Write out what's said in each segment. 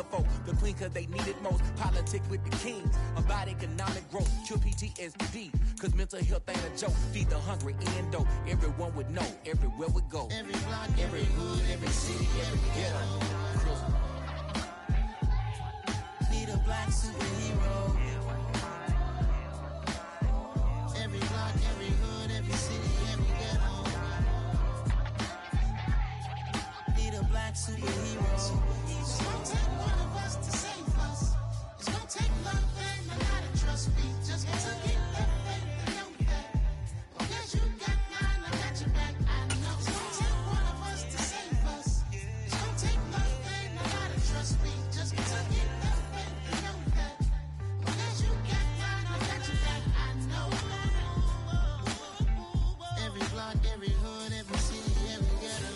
the folk. The queen cause they need it most. Politic with the kings. About economic growth. Cure PTSD. Cause mental health ain't a joke. Feed the hungry and dope. Everyone would know. Everywhere we go. Every block, every hood, every city, every ghetto. Need a black superhero. Every block, every hood, every city, every ghetto. Need a black superhero. It's gonna take one of us to save us. It's gonna take love and a lot of trust me. Just to keep that faith and know that. Because you got mine, I got your back. I know. It's gonna take one of us to save us. It's gonna take love and a lot of trust me. Just to keep that faith and know that. Because you got mine, I got your back. I know. Every block, every hood, every city, every ghetto.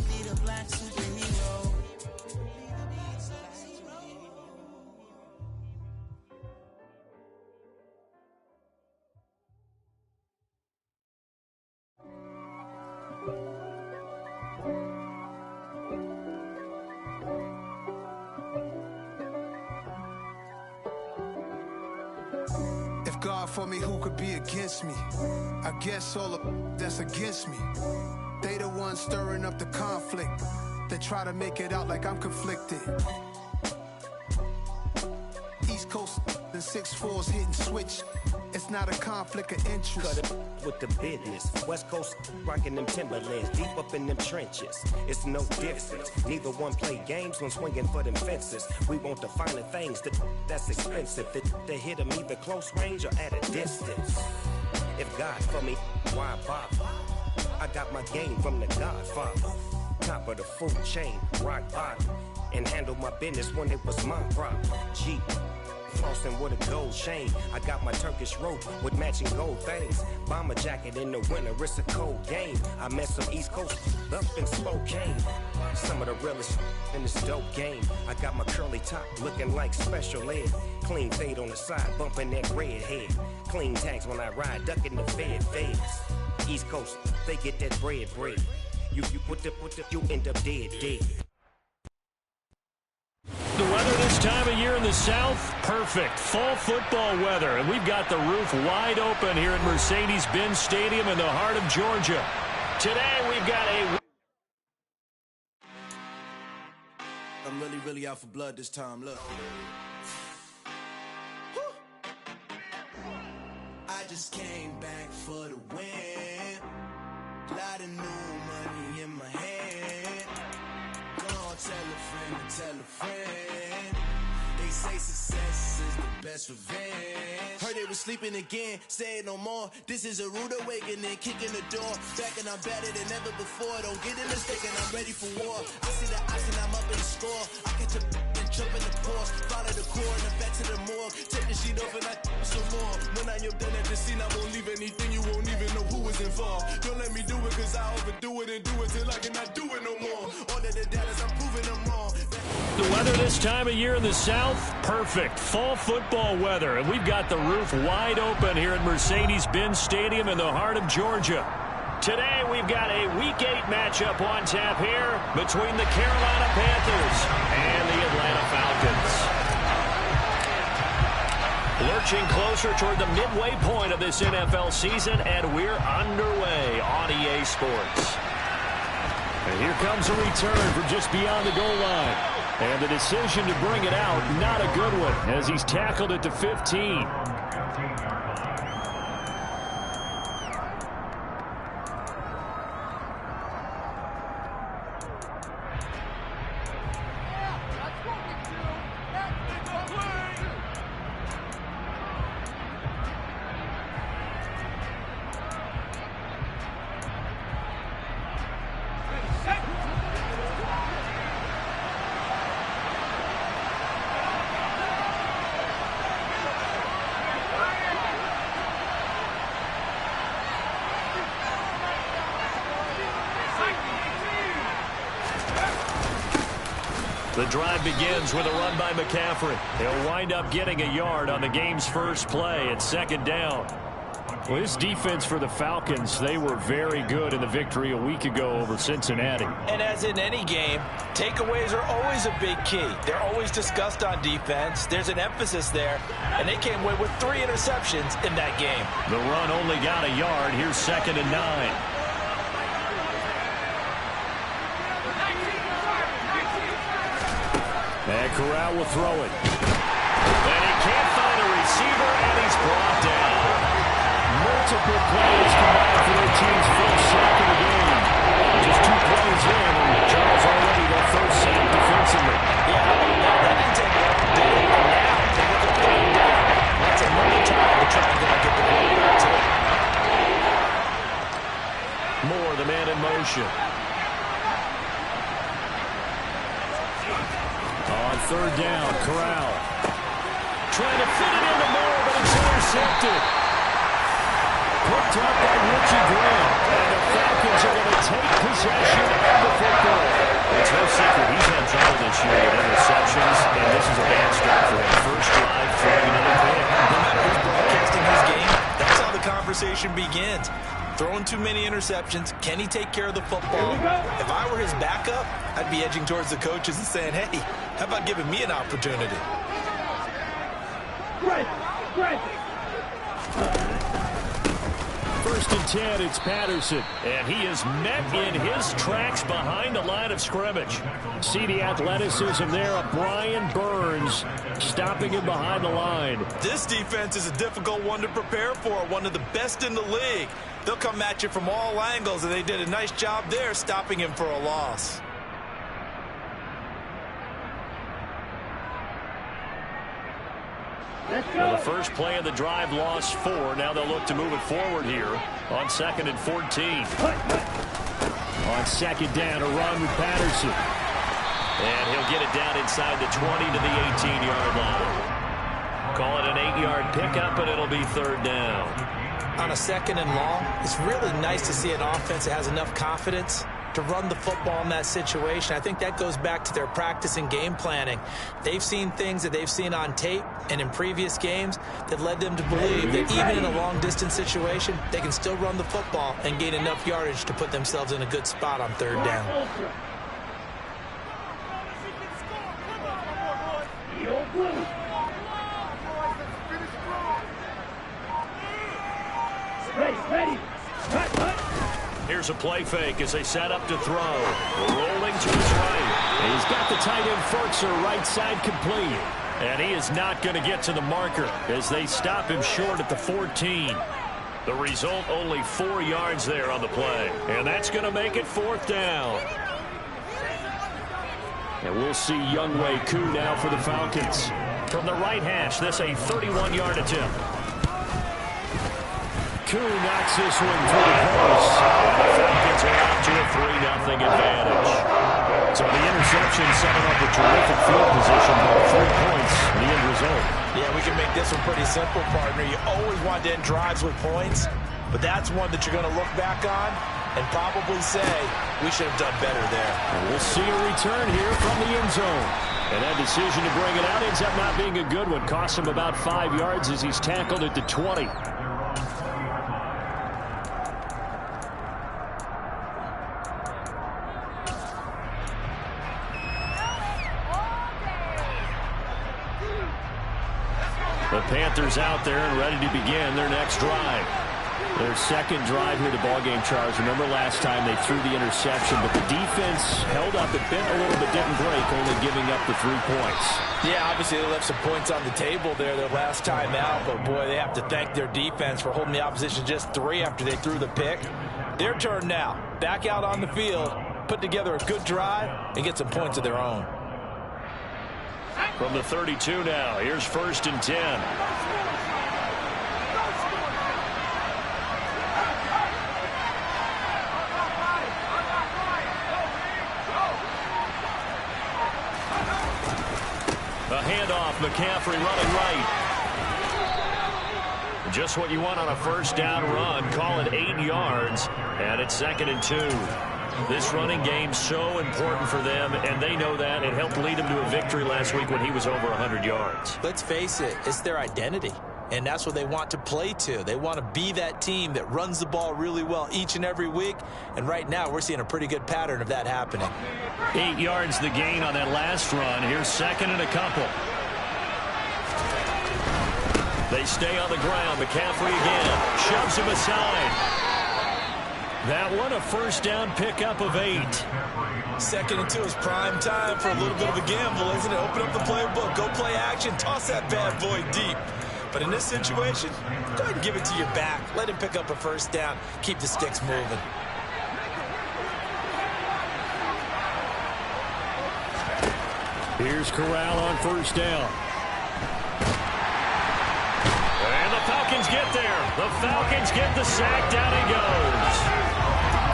Need a black superhero. If God for me, who could be against me? I guess all of that's against me. They the ones stirring up the conflict. They try to make it out like I'm conflicted. East Coast and 6'4's hitting switch. It's not a conflict of interest. Cut it with the business. West Coast rocking them Timberlands, deep up in them trenches. It's no difference. Neither one play games when swinging for them fences. We want the finer things that's expensive. They hit them either close range or at a distance. If God for me, why bother? I got my game from the Godfather. Top of the food chain, rock bottom. And handle my business when it was my problem. G. Flossing with a gold chain. I got my Turkish rope with matching gold things. Bomber jacket in the winter, it's a cold game. I met some East Coast up in Spokane. Some of the realest in this dope game. I got my curly top looking like special ed. Clean fade on the side, bumping that red head. Clean tags when I ride, ducking the feds. East Coast, they get that bread. You end up dead. The weather this time of year in the South, perfect. Fall football weather, and we've got the roof wide open here at Mercedes-Benz Stadium in the heart of Georgia. Today, we've got I'm really out for blood this time, look. I just came back for the win. Lot of new money in my hand. Gonna tell a friend. They say success is the best revenge. Heard they was sleeping again, say it no more. This is a rude awakening, kicking the door. Back and I'm better than ever before. Don't get it mistaken, I'm ready for war. I see the option, I'm up in the score. I catch a and jump in the course. Follow the core and then back to the morgue. Take the sheet off and I some more. When I am done at the scene, I won't leave anything. You won't even know who was involved. Don't let me do it cause I overdo it and do it till I cannot do it no more. All of the doubters, I'm proving them wrong. The weather this time of year in the South, perfect. Fall football weather, and we've got the roof wide open here at Mercedes-Benz Stadium in the heart of Georgia. Today, we've got a Week 8 matchup on tap here between the Carolina Panthers and the Atlanta Falcons. Lurching closer toward the midway point of this NFL season, and we're underway on EA Sports. And here comes a return from just beyond the goal line. And the decision to bring it out, not a good one, as he's tackled it to 15. The drive begins with a run by McCaffrey. He'll wind up getting a yard on the game's first play at second down. Well, this defense for the Falcons, they were very good in the victory a week ago over Cincinnati. And as in any game, takeaways are always a big key. They're always discussed on defense. There's an emphasis there, and they came away with 3 interceptions in that game. The run only got a yard. Here's 2nd and 9. And Corral will throw it. And he can't find a receiver, and he's brought down. Multiple players combined for their team's first sack of the game. Just 2 plays in, and Charles already their first sack defensively. Yeah, that didn't take long, did it? And now they look at playing down. That's another time to try and get the ball back to it. Moore, the man in motion. On 3rd down, Corral. Trying to fit it into Moore, but it's intercepted. Picked up by Richie Graham. And the Falcons are going to take possession of the football. It's no secret he's had trouble this year with interceptions, and this is a bad start for him. First drive, throwing another pick. No matter who's broadcasting his game, that's how the conversation begins. Throwing too many interceptions. Can he take care of the football? If I were his backup, I'd be edging towards the coaches and saying, hey, how about giving me an opportunity? First and 10, it's Patterson. And he is met in his tracks behind the line of scrimmage. See the athleticism there of Brian Burns stopping him behind the line. This defense is a difficult one to prepare for, one of the best in the league. They'll come at you from all angles, and they did a nice job there stopping him for a loss. Well, the first play of the drive lost 4. Now they'll look to move it forward here on 2nd and 14. On 2nd down, a run with Patterson. And he'll get it down inside the 20 to the 18-yard line. Call it an 8-yard pickup, and it'll be 3rd down. On a 2nd and long, it's really nice to see an offense that has enough confidence to run the football in that situation. I think that goes back to their practice and game planning. They've seen things that they've seen on tape and in previous games that led them to believe that even in a long-distance situation, they can still run the football and gain enough yardage to put themselves in a good spot on 3rd down. Here's a play fake as they set up to throw. Rolling to his right. And he's got the tight end Fertzer right side complete. And he is not going to get to the marker as they stop him short at the 14. The result, only 4 yards there on the play. And that's going to make it 4th down. And we'll see Younghoe Koo now for the Falcons. From the right hash, this a 31-yard attempt. Koo knocks this one through the post. The Falcons are out to a 3-0 advantage. So the interception setting up a terrific field position for 3 points, the end result. Yeah, we can make this one pretty simple, partner. You always want to end drives with points, but that's one that you're going to look back on and probably say, we should have done better there. And we'll see a return here from the end zone. And that decision to bring it out ends up not being a good one. Costs him about 5 yards as he's tackled at the 20. The Panthers out there and ready to begin their next drive. Their second drive here to ballgame, Charles. Remember last time they threw the interception, but the defense held up. It bent a little but didn't break, only giving up the 3 points. Yeah, obviously they left some points on the table there their last time out, but boy, they have to thank their defense for holding the opposition just 3 after they threw the pick. Their turn now. Back out on the field, put together a good drive, and get some points of their own. From the 32 now, here's 1st and 10. A handoff, McCaffrey running right. Just what you want on a 1st down run. Call it 8 yards, and it's 2nd and 2. This running game so important for them, and they know that. It helped lead them to a victory last week when he was over 100 yards. Let's face it, it's their identity. And that's what they want to play to. They want to be that team that runs the ball really well each and every week. And right now, we're seeing a pretty good pattern of that happening. 8 yards the gain on that last run. Here's second and a couple. They stay on the ground. McCaffrey again. Shoves him aside. That one, a first down pickup of 8. 2nd and 2 is prime time for a little bit of a gamble, isn't it? Open up the playbook. Go play action. Toss that bad boy deep. But in this situation, go ahead and give it to your back. Let him pick up a first down. Keep the sticks moving. Here's Corral on first down. And the Falcons get there. The Falcons get the sack. Down he goes.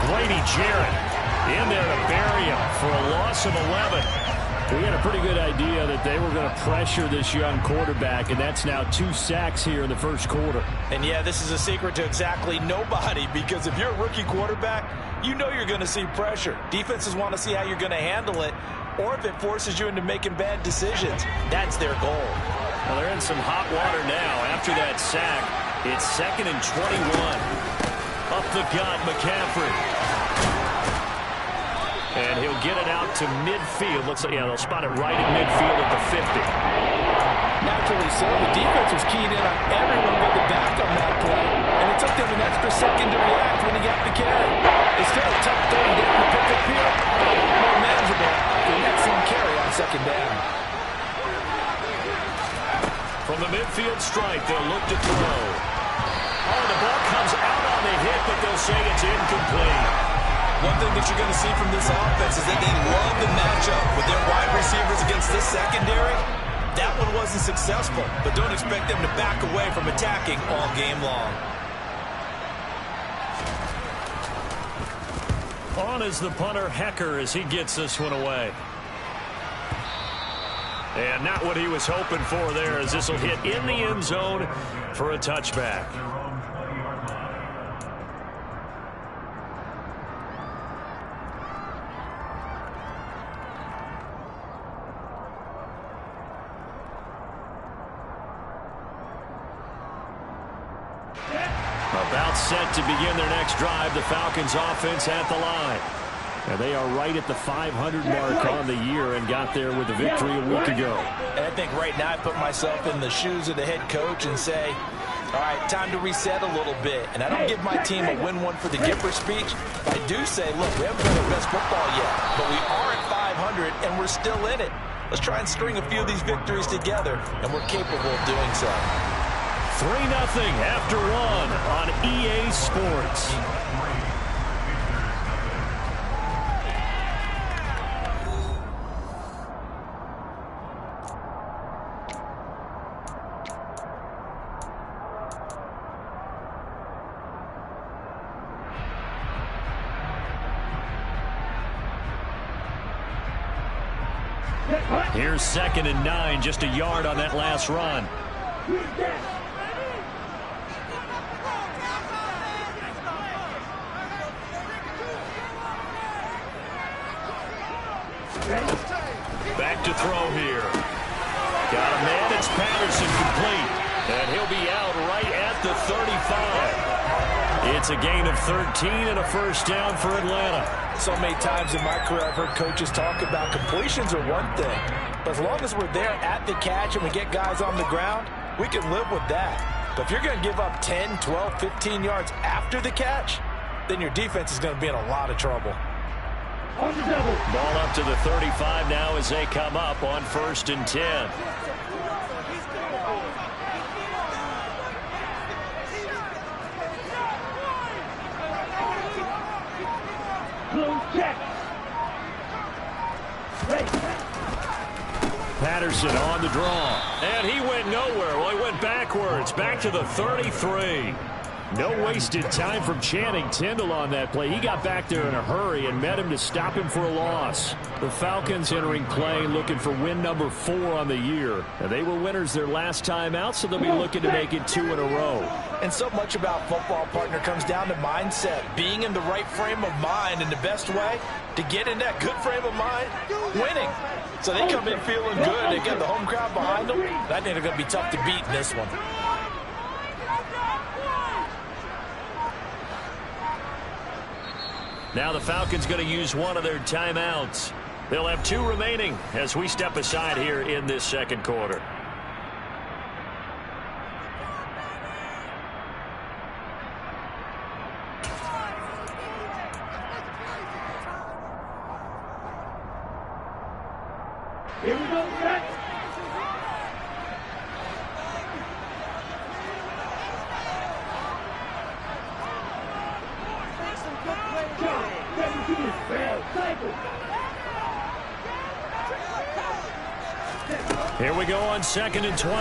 Grady Jarrett in there to bury him for a loss of 11. We had a pretty good idea that they were going to pressure this young quarterback, and that's now 2 sacks here in the first quarter. And, yeah, this is a secret to exactly nobody, because if you're a rookie quarterback, you know you're going to see pressure. Defenses want to see how you're going to handle it, or if it forces you into making bad decisions. That's their goal. Well, they're in some hot water now. After that sack, it's 2nd and 21. Up the gut, McCaffrey. And he'll get it out to midfield. Looks like, yeah, they'll spot it right at midfield at the 50. Naturally so. The defense was keyed in on everyone but the back on that play. And it took them an extra second to react when he got the carry. It's still a tough thing to pick up here. More manageable for the next one carry on 2nd down. From the midfield stripe, they'll look to throw. Oh, the ball comes out on the hit, but they'll say it's incomplete. One thing that you're going to see from this offense is that they love the matchup with their wide receivers against this secondary. That one wasn't successful, but don't expect them to back away from attacking all game long. On is the punter, Hecker, as he gets this one away. And not what he was hoping for there, as this will hit in the end zone for a touchback. About set to begin their next drive, the Falcons offense at the line. And they are right at the 500 mark on the year and got there with a victory a week ago. And I think right now I put myself in the shoes of the head coach and say, all right, time to reset a little bit. And I don't give my team a win one for the Gipper speech. I do say, look, we haven't played our best football yet, but we are at 500 and we're still in it. Let's try and string a few of these victories together, and we're capable of doing so. 3-0 after 1 on EA Sports. Here's 2nd and 9, just a yard on that last run. Back to throw here. Got a man. It's Patterson complete. And he'll be out right at the 35. It's a gain of 13 and a first down for Atlanta. So many times in my career I've heard coaches talk about completions are one thing. But as long as we're there at the catch and we get guys on the ground, we can live with that. But if you're going to give up 10, 12, 15 yards after the catch, then your defense is going to be in a lot of trouble. Ball up to the 35 now as they come up on 1st and 10. Patterson on the draw. And he went nowhere. Well, he went backwards. Back to the 33. No wasted time from Channing Tindall on that play. He got back there in a hurry and met him to stop him for a loss. The Falcons entering play looking for win number 4 on the year. And they were winners their last time out, so they'll be looking to make it 2 in a row. And so much about football, partner, comes down to mindset. Being in the right frame of mind, and the best way to get in that good frame of mind, winning. So they come in feeling good. They got the home crowd behind them. I think they're going to be tough to beat in this one. Now the Falcons going to use one of their timeouts. They'll have 2 remaining as we step aside here in this second quarter. Here we go, set. Here we go on 2nd and 12.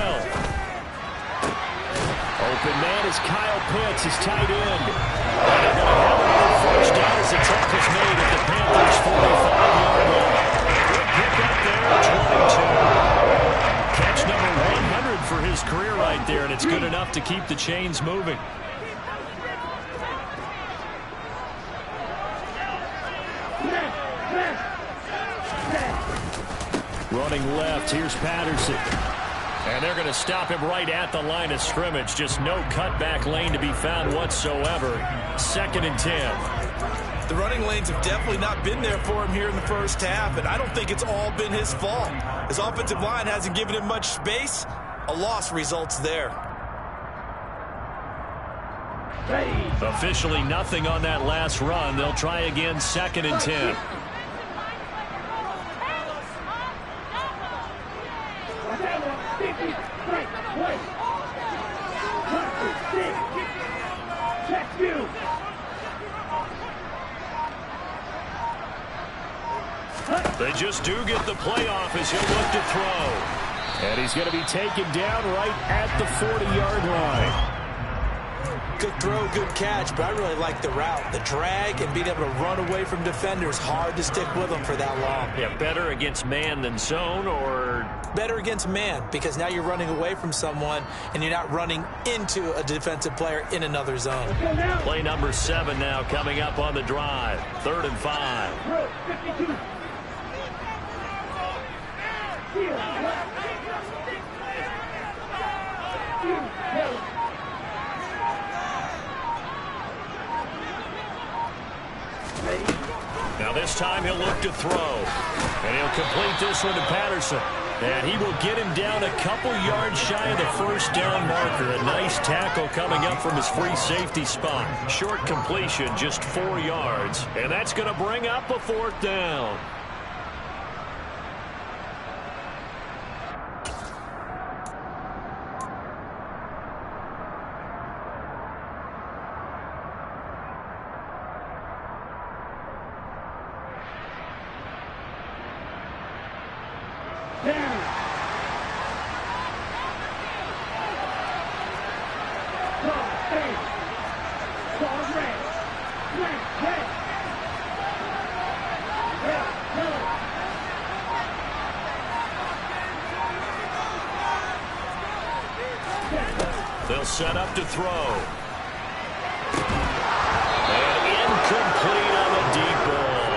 Open man is Kyle Pitts, his tight end. And they're going to have another first down as the tackle's made at the Panthers' 45-yard line. Good pick up there, 22. Catch number 100 for his career right there, and it's good enough to keep the chains moving. Running left, here's Patterson. And they're going to stop him right at the line of scrimmage. Just no cutback lane to be found whatsoever. 2nd and 10. The running lanes have definitely not been there for him here in the first half, and I don't think it's all been his fault. His offensive line hasn't given him much space. A loss results there. Officially nothing on that last run. They'll try again 2nd and 10. They just do get the playoff as he'll look to throw. And he's going to be taken down right at the 40-yard line. Good throw, good catch, but I really like the route. The drag and being able to run away from defenders, hard to stick with them for that long. Yeah, better against man than zone, or? Better against man, because now you're running away from someone and you're not running into a defensive player in another zone. Play number 7 now coming up on the drive. 3rd and 5. Now this time he'll look to throw. And he'll complete this one to Patterson. And he will get him down a couple yards shy of the first down marker. A nice tackle coming up from his free safety spot. Short completion, just 4 yards. And that's going to bring up a 4th down. They'll set up to throw. And incomplete on the deep ball.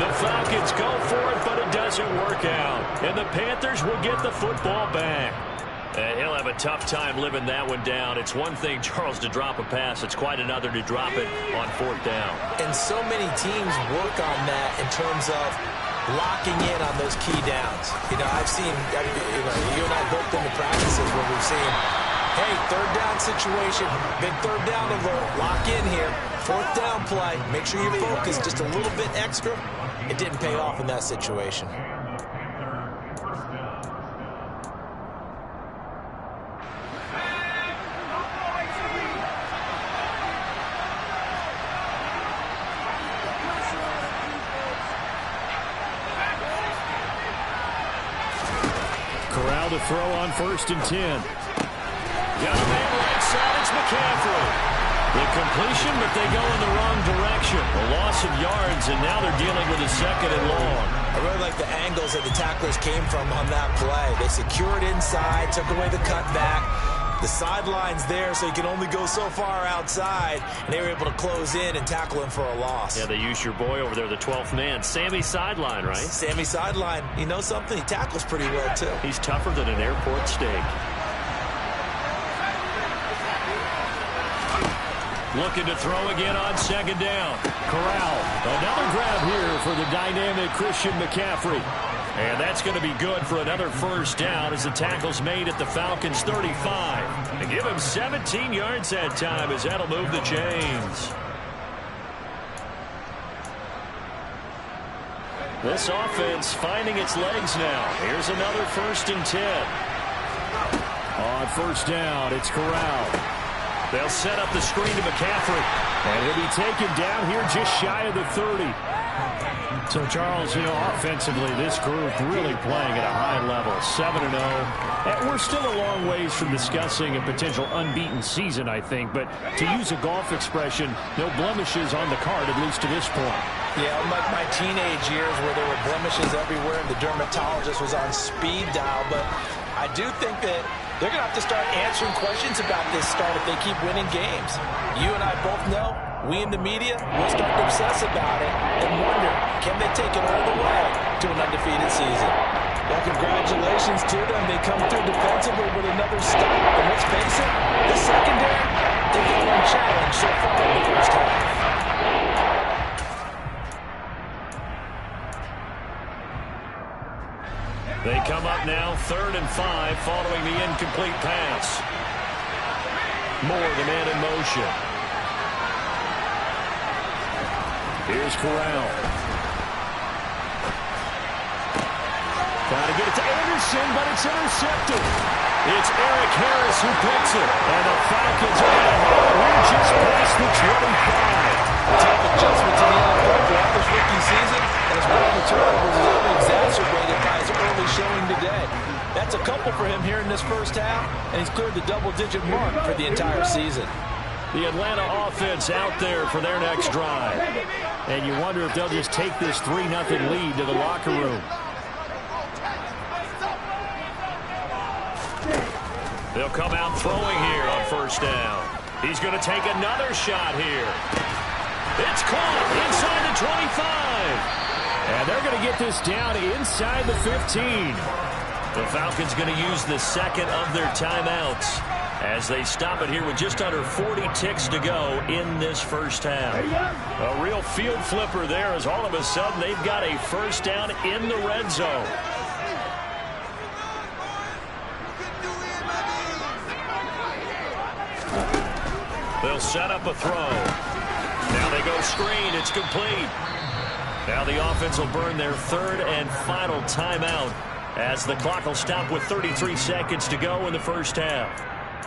The Falcons go for it, but it doesn't work out. And the Panthers will get the football back. And he'll have a tough time living that one down. It's one thing, Charles, to drop a pass. It's quite another to drop it on 4th down. And so many teams work on that in terms of locking in on those key downs. You know, I've seen, you and I both been to practices where we've seen, hey, 3rd down situation, big 3rd down alert, lock in here, 4th down play, make sure you're focused just a little bit extra. It didn't pay off in that situation. Corral to throw on 1st and 10. Got a man right side, it's McCaffrey. The completion, but they go in the wrong direction. A loss of yards, and now they're dealing with a 2nd and long. I really like the angles that the tacklers came from on that play. They secured inside, took away the cutback. The sideline's there, so you can only go so far outside, and they were able to close in and tackle him for a loss. Yeah, they used your boy over there, the 12th man. Sammy Sideline, right? Sammy Sideline. You know something? He tackles pretty well, too. He's tougher than an airport steak. Looking to throw again on second down. Corral. Another grab here for the dynamic Christian McCaffrey. And that's going to be good for another first down as the tackle's made at the Falcons' 35. And give him 17 yards that time as that'll move the chains. This offense finding its legs now. Here's another 1st and 10. On first down, it's Corral. They'll set up the screen to McCaffrey. And he'll be taken down here just shy of the 30. So, Charles, offensively, this group really playing at a high level, 7-0. And we're still a long ways from discussing a potential unbeaten season, I think. But to use a golf expression, no blemishes on the card, at least to this point. Yeah, unlike my teenage years where there were blemishes everywhere and the dermatologist was on speed dial. But I do think that they're going to have to start answering questions about this start if they keep winning games. You and I both know, we in the media will start to obsess about it and wonder, can they take it all the way to an undefeated season? Well, congratulations to them. They come through defensively with another stop. And let's face it, the secondary, they've been unchallenged so far in the first half. They come up now 3rd and 5 following the incomplete pass. Moore, the man in motion. Here's Corral. Trying to get it to Anderson, but it's intercepted. It's Eric Harris who picks it. And the Falcons are going to hold here just past the 25. A tough adjustment to the NFL throughout this rookie season, and his problem turnovers is only exacerbated by his early showing today. That's a couple for him here in this first half, and he's cleared the double-digit mark for the entire season. The Atlanta offense out there for their next drive. And you wonder if they'll just take this 3-0 lead to the locker room. They'll come out throwing here on first down. He's going to take another shot here. It's caught inside the 25. And they're going to get this down inside the 15. The Falcons going to use the second of their timeouts as they stop it here with just under 40 ticks to go in this first half. A real field flipper there as all of a sudden they've got a first down in the red zone. They'll set up a throw. Now they go screen. It's complete. Now the offense will burn their 3rd and final timeout as the clock will stop with 33 seconds to go in the first half.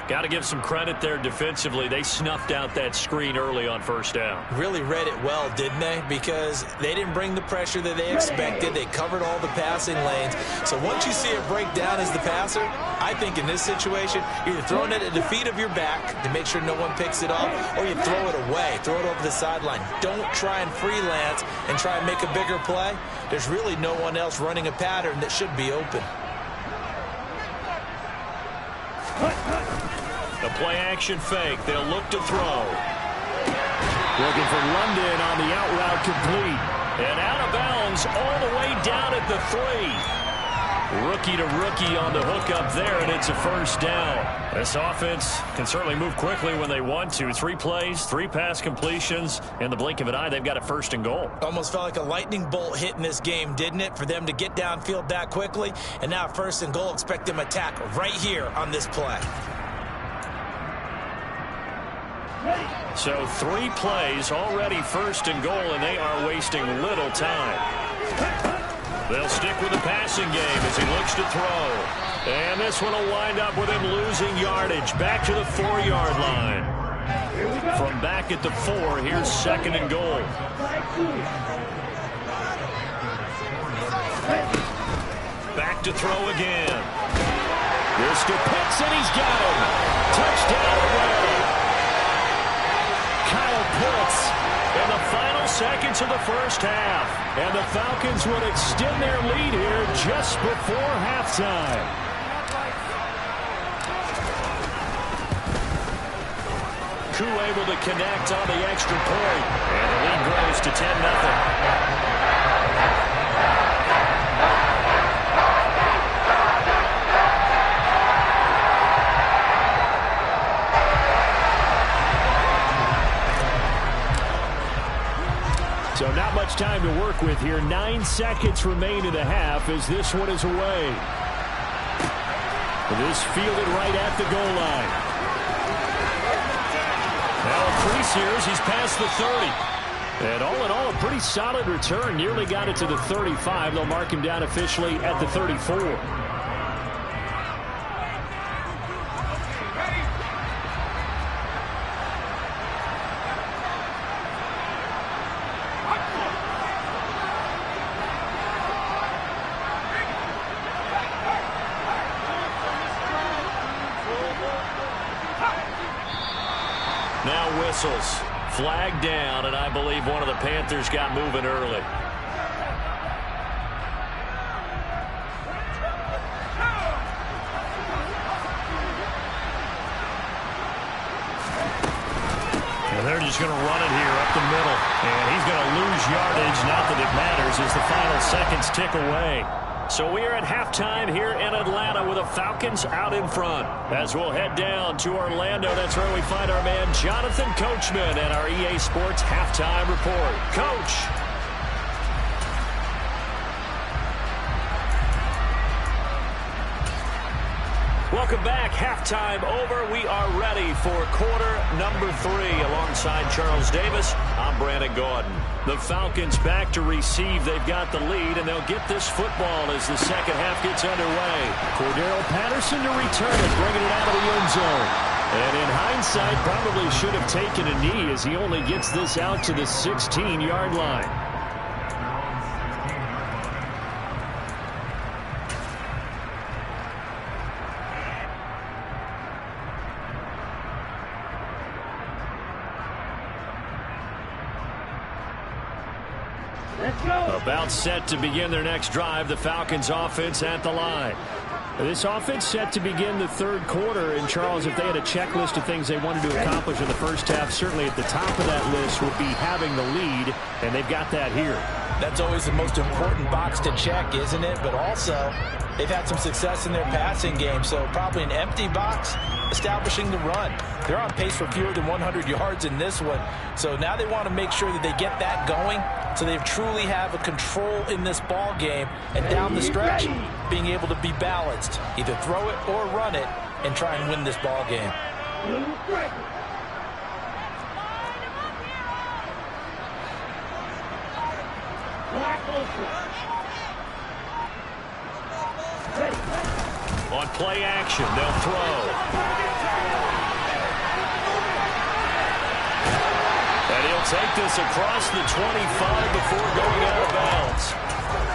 Got to give some credit there defensively. They snuffed out that screen early on first down. Really read it well, didn't they? Because they didn't bring the pressure that they expected. They covered all the passing lanes. So once you see it break down as the passer, I think in this situation, you're either throwing it at the feet of your back to make sure no one picks it up, or you throw it away, throw it over the sideline. Don't try and freelance and try and make a bigger play. There's really no one else running a pattern that should be open. The play-action fake. They'll look to throw. Looking for London on the out route complete. And out of bounds all the way down at the 3. Rookie to rookie on the hook up there, and it's a first down. This offense can certainly move quickly when they want to. 3 plays, 3 pass completions. In the blink of an eye, they've got a 1st and goal. Almost felt like a lightning bolt hit in this game, didn't it? For them to get downfield that quickly. And now 1st and goal, expect them to attack right here on this play. So 3 plays, already 1st and goal, and they are wasting little time. They'll stick with the passing game as he looks to throw. And this one will wind up with him losing yardage. Back to the 4-yard line. From back at the 4, here's 2nd and goal. Back to throw again. This to Pitts, and he's got him. Touchdown Atlanta. Kyle Pitts in the final seconds of the first half. And the Falcons would extend their lead here just before halftime. Koo able to connect on the extra point. And the lead grows to 10-0. time to work with here. 9 seconds remain in the half as this one is away. This fielded right at the goal line. Now a crease here as he's past the 30. And all in all, a pretty solid return. Nearly got it to the 35. They'll mark him down officially at the 34. Now whistles. Flag down, and I believe one of the Panthers got moving early. And they're just going to run it here up the middle. And he's going to lose yardage. Not that it matters as the final seconds tick away. So we are at halftime here in Atlanta with the Falcons out in front. As we'll head down to Orlando, that's where we find our man Jonathan Coachman and our EA Sports halftime report. Coach. Welcome back. Halftime over. We are ready for quarter number 3. Alongside Charles Davis, I'm Brandon Gordon. The Falcons back to receive. They've got the lead, and they'll get this football as the second half gets underway. Cordero Patterson to return it, bringing it out of the end zone. And in hindsight, probably should have taken a knee as he only gets this out to the 16-yard line. About set to begin their next drive, the Falcons offense at the line. This offense set to begin the third quarter, and Charles, if they had a checklist of things they wanted to accomplish in the first half, certainly at the top of that list would be having the lead, and they've got that here. That's always the most important box to check, isn't it? But also, they've had some success in their passing game, so probably an empty box establishing the run. They're on pace for fewer than 100 yards in this one, so now they want to make sure that they get that going so they truly have a control in this ball game, and down the stretch, being able to be balanced, either throw it or run it, and try and win this ball game. On play action, they'll throw. And he'll take this across the 25 before going out of bounds.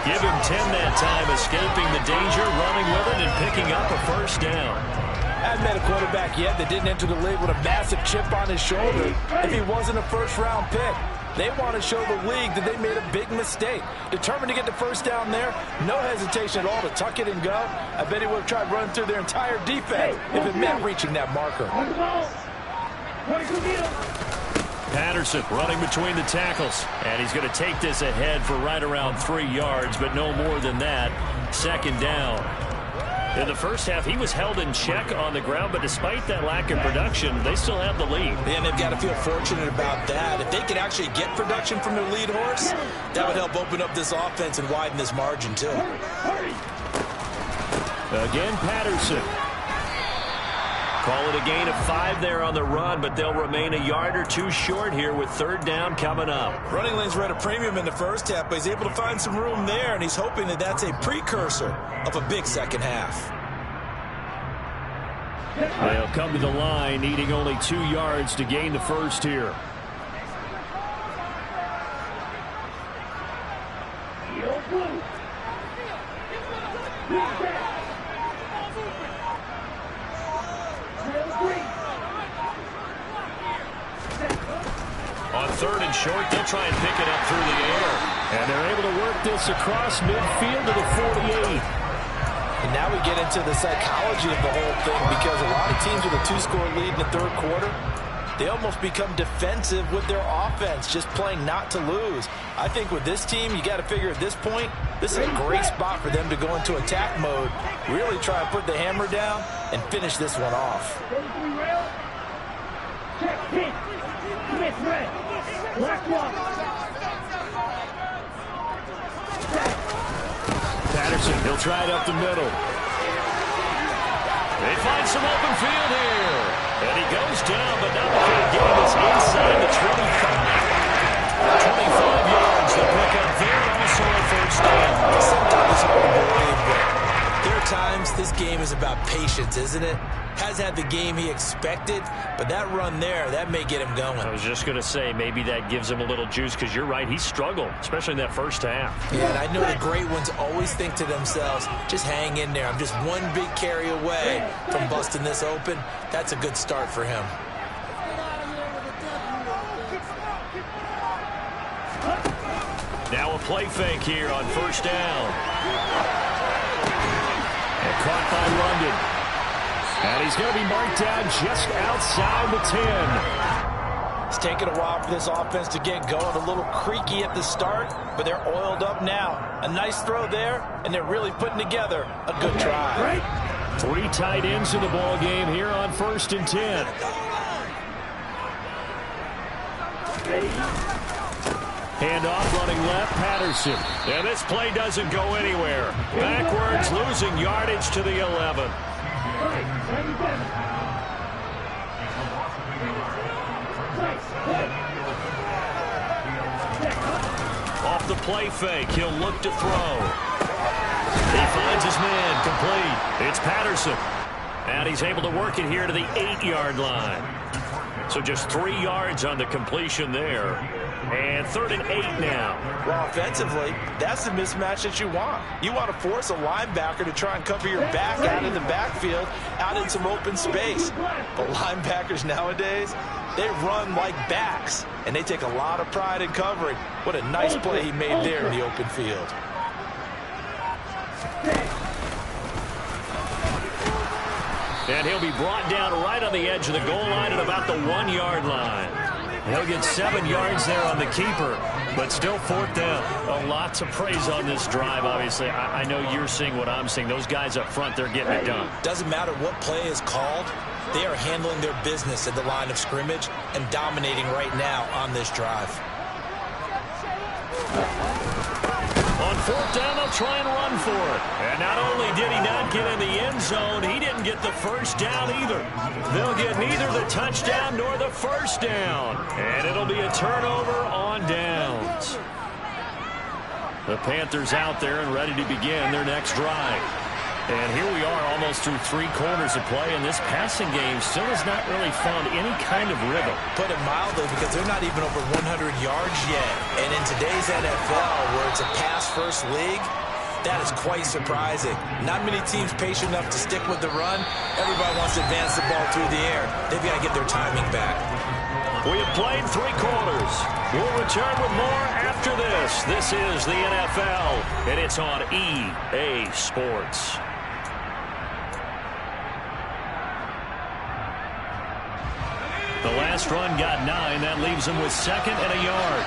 Give him 10 that time, escaping the danger, running with it, and picking up a first down. I haven't met a quarterback yet that didn't enter the league with a massive chip on his shoulder if he wasn't a first-round pick. They want to show the league that they made a big mistake. Determined to get the first down there, no hesitation at all to tuck it and go. I bet he would have tried running through their entire defense if it meant reaching that marker. Patterson running between the tackles, and he's going to take this ahead for right around 3 yards, but no more than that. Second down. In the first half, he was held in check on the ground, but despite that lack of production, they still have the lead. And they've got to feel fortunate about that. If they could actually get production from their lead horse, that would help open up this offense and widen this margin, too. Again, Patterson. Call it a gain of 5 there on the run, but they'll remain a yard or 2 short here with third down coming up. Running lanes were at a premium in the first half, but he's able to find some room there, and he's hoping that that's a precursor of a big second half. They'll come to the line, needing only 2 yards to gain the first here. On third and short, they'll try and pick it up through the air. And they're able to work this across midfield to the 48. And now we get into the psychology of the whole thing, because a lot of teams with a 2-score lead in the third quarter, they almost become defensive with their offense, just playing not to lose. I think with this team, you got to figure at this point, this is a great spot for them to go into attack mode, really try and put the hammer down and finish this one off. Patterson, he'll try it up the middle. They find some open field here. And he goes down, but not before the game is inside the 25. 25 yards to pick up there, also a first down. Sometimes it's hard to believe, but there are times this game is about patience, isn't it? Has had the game he expected, but that run there, that may get him going. I was just going to say, maybe that gives him a little juice, because you're right, he struggled, especially in that first half. Yeah, and I know the great ones always think to themselves, just hang in there. I'm just one big carry away from busting this open. That's a good start for him. Now a play fake here on first down. And caught by London. And he's going to be marked down just outside the 10. It's taken a while for this offense to get going. A little creaky at the start, but they're oiled up now. A nice throw there, and they're really putting together a good drive. 3 tight ends in the ball game here on 1st and 10. Handoff running left, Patterson. And this play doesn't go anywhere. Backwards, losing yardage to the 11. Off the play fake, he'll look to throw. He finds his man, complete. It's Patterson. And he's able to work it here to the 8-yard line. So just 3 yards on the completion there. And 3rd and 8 now. Well, offensively, that's the mismatch that you want. You want to force a linebacker to try and cover your back out in the backfield, out in some open space. But linebackers nowadays, they run like backs, and they take a lot of pride in covering. What a nice play he made there in the open field. And he'll be brought down right on the edge of the goal line at about the 1-yard line. He'll get 7 yards there on the keeper, but still 4th down. A lot to praise on this drive, obviously. I know you're seeing what I'm seeing. Those guys up front, they're getting it done. Doesn't matter what play is called. They are handling their business at the line of scrimmage and dominating right now on this drive. On 4th down, they'll try and run for it. And not only did he not get in the end zone, he didn't get the first down either. They'll get neither the touchdown nor the first down. And it'll be a turnover on downs. The Panthers out there and ready to begin their next drive. And here we are almost through 3 quarters of play, and this passing game still has not really found any kind of rhythm. Put it mildly, because they're not even over 100 yards yet. And in today's NFL, where it's a pass-first league, that is quite surprising. Not many teams patient enough to stick with the run. Everybody wants to advance the ball through the air. They've got to get their timing back. We have played 3 quarters. We'll return with more after this. This is the NFL, and it's on EA Sports. The last run got 9. That leaves him with 2nd and a yard.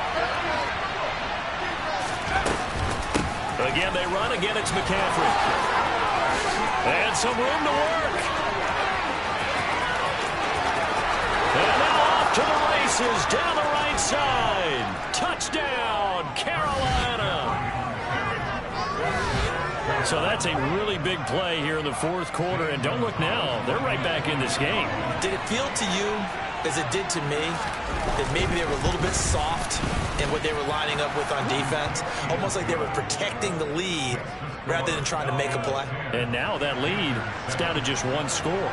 Again, they run. Again, it's McCaffrey. And some room to work. And now off to the races down the right side. Touchdown, Carolina. So that's a really big play here in the 4th quarter. And don't look now. They're right back in this game. Did it feel to you, as it did to me, that maybe they were a little bit soft in what they were lining up with on defense? Almost like they were protecting the lead rather than trying to make a play. And now that lead is down to just 1 score.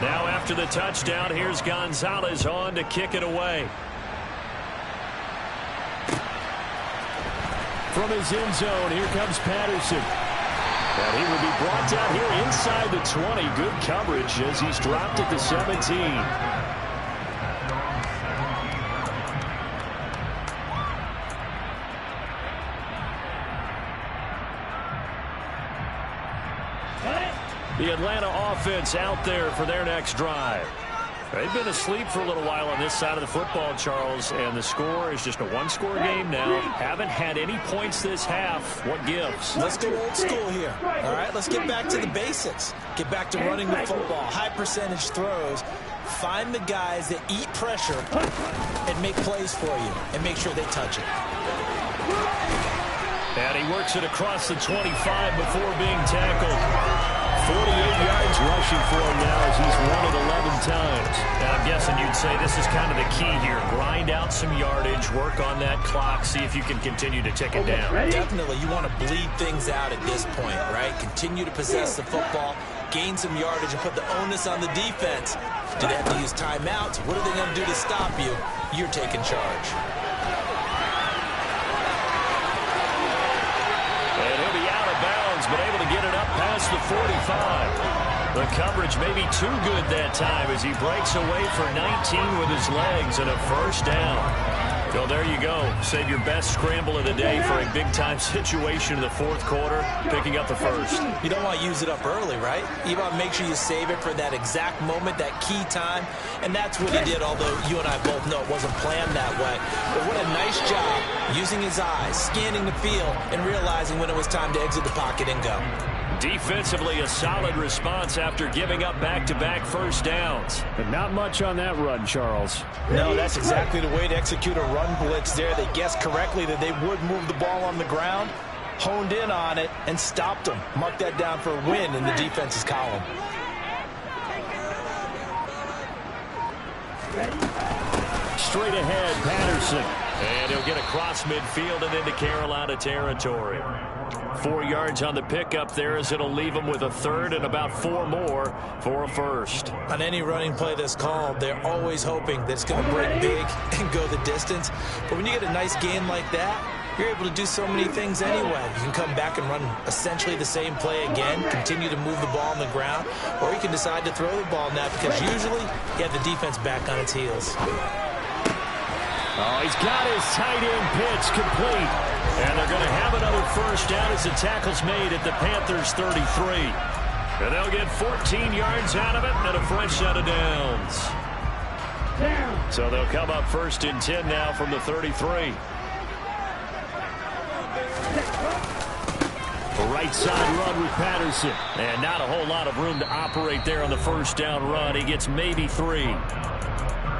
Now after the touchdown, here's Gonzalez on to kick it away. From his end zone, here comes Patterson. And he will be brought down here inside the 20. Good coverage as he's dropped at the 17. The Atlanta offense out there for their next drive. They've been asleep for a little while on this side of the football, Charles, and the score is just a 1-score game now. Haven't had any points this half. What gives? Let's go old school here. All right, let's get back to the basics. Get back to running the football, high percentage throws. Find the guys that eat pressure and make plays for you and make sure they touch it. And he works it across the 25 before being tackled. 48 yards rushing for him now as he's run it 11 times. And I'm guessing you'd say this is kind of the key here. Grind out some yardage, work on that clock, see if you can continue to tick it down. Definitely, you want to bleed things out at this point, right? Continue to possess the football, gain some yardage, and put the onus on the defense. Do they have to use timeouts? What are they going to do to stop you? You're taking charge. And he'll be out of bounds, but able to get it up past the 45. The coverage may be too good that time as he breaks away for 19 with his legs and a first down. So there you go. Save your best scramble of the day for a big-time situation in the fourth quarter, picking up the first. You don't want to use it up early, right? You want to make sure you save it for that exact moment, that key time. And that's what he did, although you and I both know it wasn't planned that way. But what a nice job using his eyes, scanning the field, and realizing when it was time to exit the pocket and go. Defensively, a solid response after giving up back-to-back first downs. But not much on that run, Charles. No, that's exactly the way to execute a run blitz there. They guessed correctly that they would move the ball on the ground, honed in on it, and stopped them. Mark that down for a win in the defense's column. Straight ahead, Patterson. And he'll get across midfield and into Carolina territory. 4 yards on the pickup there as it'll leave him with a third and about 4 more for a first. On any running play that's called, they're always hoping that it's going to break big and go the distance. But when you get a nice gain like that, you're able to do so many things anyway. You can come back and run essentially the same play again, continue to move the ball on the ground, or you can decide to throw the ball now because usually you have the defense back on its heels. Oh, he's got his tight end pitch complete. And they're going to have another first down as the tackle's made at the Panthers' 33. And they'll get 14 yards out of it and a fresh set of downs. So they'll come up first and 10 now from the 33. Right side run with Patterson. And not a whole lot of room to operate there on the first down run. He gets maybe 3.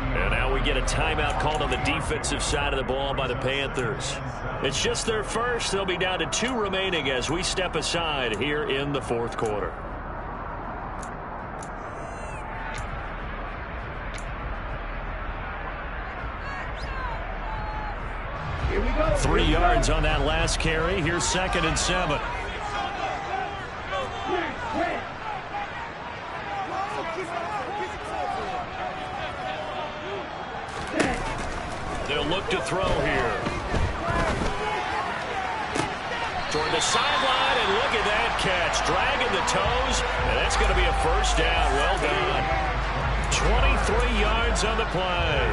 And now we get a timeout called on the defensive side of the ball by the Panthers. It's just their first. They'll be down to 2 remaining as we step aside here in the fourth quarter. Here we go. 3 yards on that last carry. Here's 2nd and 7. They'll look to throw here. Toward the sideline, and look at that catch. Dragging the toes, and that's going to be a first down. Well done. 23 yards on the play.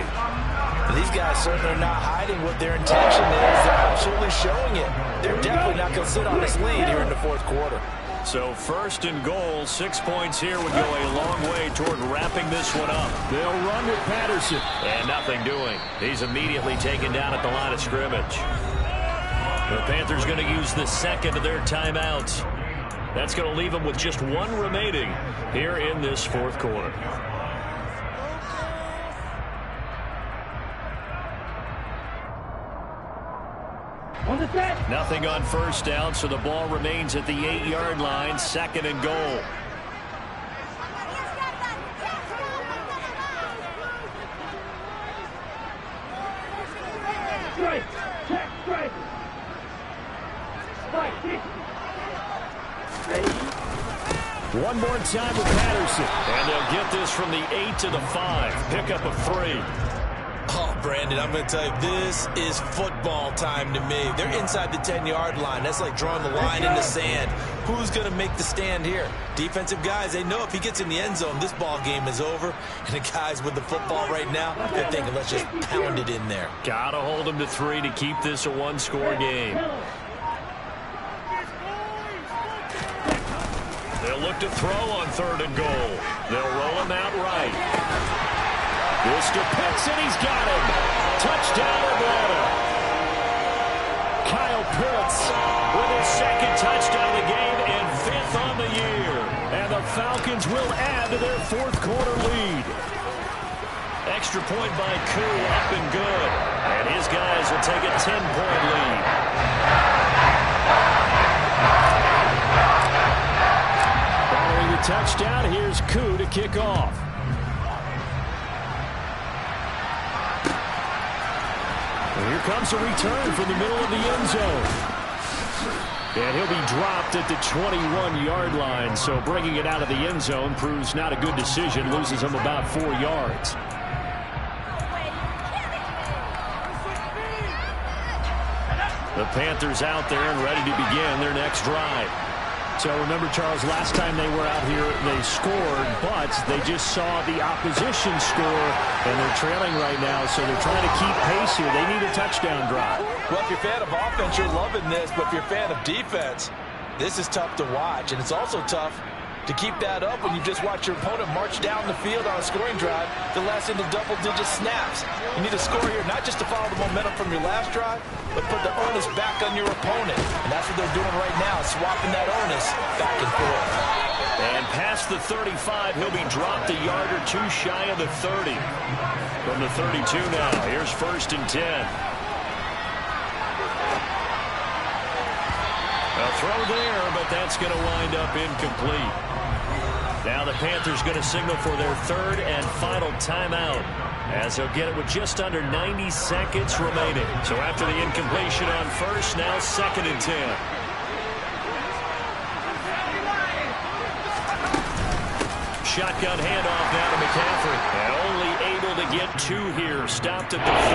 These guys certainly are not hiding what their intention is. They're absolutely showing it. They're definitely not going to sit on this lead here in the fourth quarter. So 1st and goal, 6 points here would go a long way toward wrapping this one up. They'll run with Patterson. And nothing doing. He's immediately taken down at the line of scrimmage. The Panthers going to use the second of their timeouts. That's going to leave them with just 1 remaining here in this fourth quarter. On the set. Nothing on first down, so the ball remains at the 8-yard line, 2nd and goal. Strike. Check. Strike. Spike. Kick. One more time with Patterson. And they'll get this from the 8 to the 5. Pickup of 3. Oh, Brandon, I'm going to tell you, this is football time to me. They're inside the 10-yard line. That's like drawing the line in the sand. Who's going to make the stand here? Defensive guys, they know if he gets in the end zone, this ball game is over. And the guys with the football right now, they're thinking, let's just pound it in there. Got to hold them to 3 to keep this a 1-score game. They'll look to throw on 3rd and goal. They'll roll him out right. This to Pitts, and he's got him. Touchdown, Atlanta. Kyle Pitts with his 2nd touchdown of the game and 5th on the year. And the Falcons will add to their fourth quarter lead. Extra point by Koo, up and good. And his guys will take a 10-point lead. touchdown. Here's Koo to kick off. And here comes a return from the middle of the end zone. And he'll be dropped at the 21-yard line. So bringing it out of the end zone proves not a good decision. Loses him about 4 yards. The Panthers out there and ready to begin their next drive. So remember, Charles, last time they were out here, they scored, but they just saw the opposition score, and they're trailing right now, so they're trying to keep pace here. They need a touchdown drive. Well, if you're a fan of offense, you're loving this, but if you're a fan of defense, this is tough to watch, and it's also tough to keep that up when you just watch your opponent march down the field on a scoring drive to last into double-digit snaps. You need to score here, not just to follow the momentum from your last drive, but put the onus back on your opponent. And that's what they're doing right now, swapping that onus back and forth. And past the 35, he'll be dropped a yard or two shy of the 30. From the 32 now, here's 1st and 10. A throw there, but that's going to wind up incomplete. Now the Panthers going to signal for their 3rd and final timeout, as they'll get it with just under 90 seconds remaining. So after the incompletion on 1st, now 2nd and 10. Shotgun handoff now to McCaffrey. And only able to get 2 here. Stopped at the 30.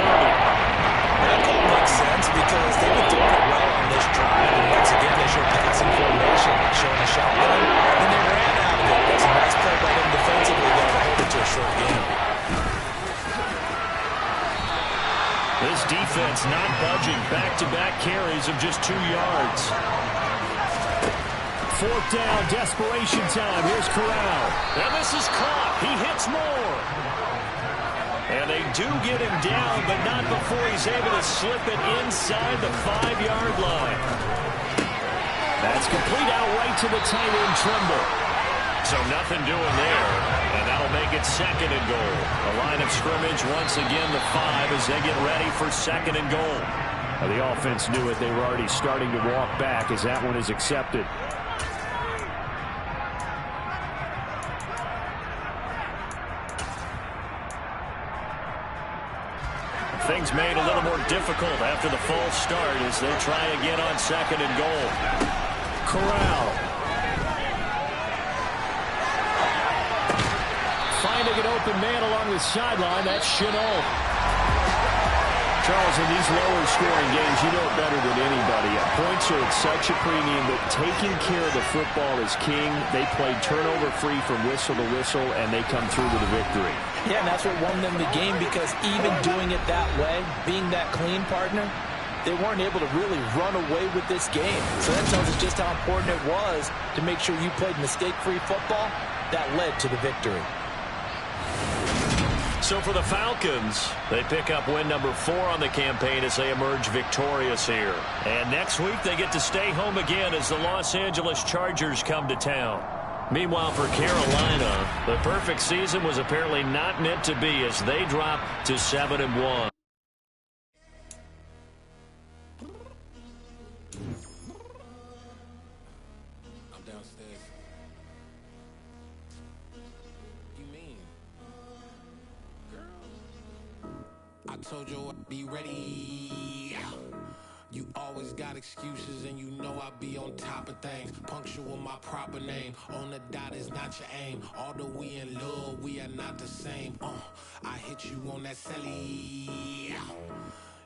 That call makes sense because they've been doing it well on this drive. And once again, they show passing formation, showing a shotgun, and they ran out of it. That's a nice play by them defensively there to hold it to a short game. This defense not budging. Back-to-back carries of just 2 yards. 4th down, desperation time. Here's Corral. And this is caught. He hits more. And they do get him down, but not before he's able to slip it inside the 5-yard line. That's complete out right to the tight end, Trimble. So nothing doing there, and that'll make it 2nd and goal. The line of scrimmage once again the 5 as they get ready for 2nd and goal. Now, the offense knew it. They were already starting to walk back as that one is accepted. Things made a little more difficult after the false start as they try again on 2nd and goal. Corral. Finding an open man along the sideline. That's Chenault. Charles, in these lower scoring games, you know it better than anybody. Points are at such a premium, but taking care of the football is king. They played turnover-free from whistle to whistle, and they come through with a victory. Yeah, and that's what won them the game, because even doing it that way, being that clean partner, they weren't able to really run away with this game. So that tells us just how important it was to make sure you played mistake-free football. That led to the victory. So for the Falcons, they pick up win number 4 on the campaign as they emerge victorious here. And next week, they get to stay home again as the Los Angeles Chargers come to town. Meanwhile, for Carolina, the perfect season was apparently not meant to be as they drop to 7-1. I'm downstairs. You mean? Girl, I told you I'd be ready. You always got excuses and you know I be on top of things. Punctual my proper name. On the dot is not your aim. Although we in love, we are not the same. I hit you on that celly.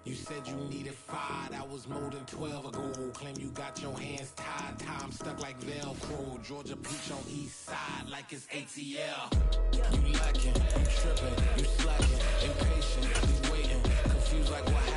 You said you needed 5, that was more than 12 ago. Claim you got your hands tied, time stuck like Velcro. Georgia Peach on east side like it's ATL. You lacking, you tripping, you slacking, impatient, you waiting, confused like what happened.